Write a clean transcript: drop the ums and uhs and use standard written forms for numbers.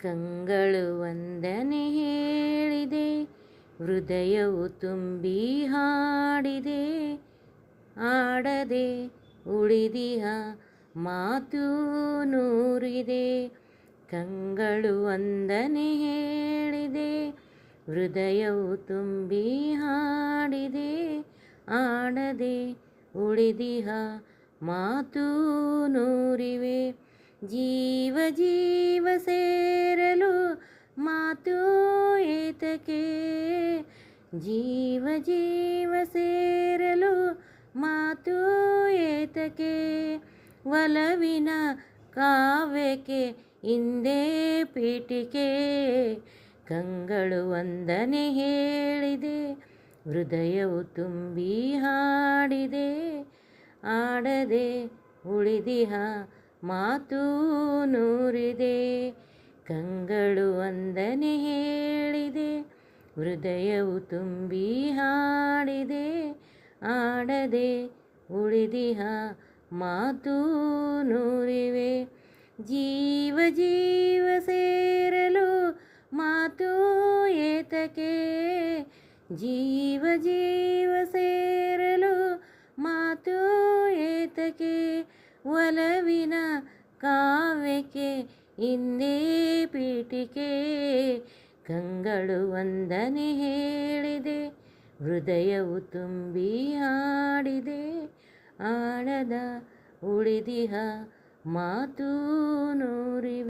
ಕಂಗಳು ವಂದನೆ ಹೇಳಿದೆ, ಹೃದಯವು ತುಂಬಿ ಹಾಡಿದೆ. ಆಡದೆ ಉಳಿದಿಹ ಮಾತು ನೂರಿದೆ. ಕಂಗಳು ವಂದನೆ ಹೇಳಿದೆ, ಹೃದಯವು ತುಂಬಿ ಹಾಡಿದೆ. ಆಡದೆ ಉಳಿದಿಹ ಮಾತು ನೂರಿವೆ. ಜೀವ ಜೀವ ಸೇರಲು ಮಾತು ಏತಕ್ಕೆ, ಜೀವ ಜೀವ ಸೇರಲು ಮಾತು ಏತಕ್ಕೆ. ಒಲವಿನ ಕಾವ್ಯಕ್ಕೆ ಇಂದೇ ಪೀಠಿಕೆ. ಕಂಗಳು ವಂದನೆ ಹೇಳಿದೆ, ಹೃದಯವು ತುಂಬಿ ಹಾಡಿದೆ. ಆಡದೆ ಉಳಿದಿಹ ಮಾತು ನೂರಿದೆ. ಕಂಗಳು ವಂದನೆ ಹೇಳಿದೆ, ಹೃದಯವು ತುಂಬಿ ಹಾಡಿದೆ. ಆಡದೆ ಉಳಿದಿಹ ಮಾತು ನೂರಿವೆ. ಜೀವ ಜೀವ ಸೇರಲು ಮಾತು ಏತಕ್ಕೆ, ಜೀವ ಜೀವ ಸೇರಲು ಮಾತು ಏತಕ್ಕೆ. ಒಲವಿನ ಕಾವ್ಯಕ್ಕೆ ಇಂದೇ ಪೀಠಿಕೆ. ಕಂಗಳು ವಂದನೆ ಹೇಳಿದೆ, ಹೃದಯವು ತುಂಬಿ ಹಾಡಿದೆ. ಆಡದ ಉಳಿದಿಹ ಮಾತು ನೂರಿವೆ.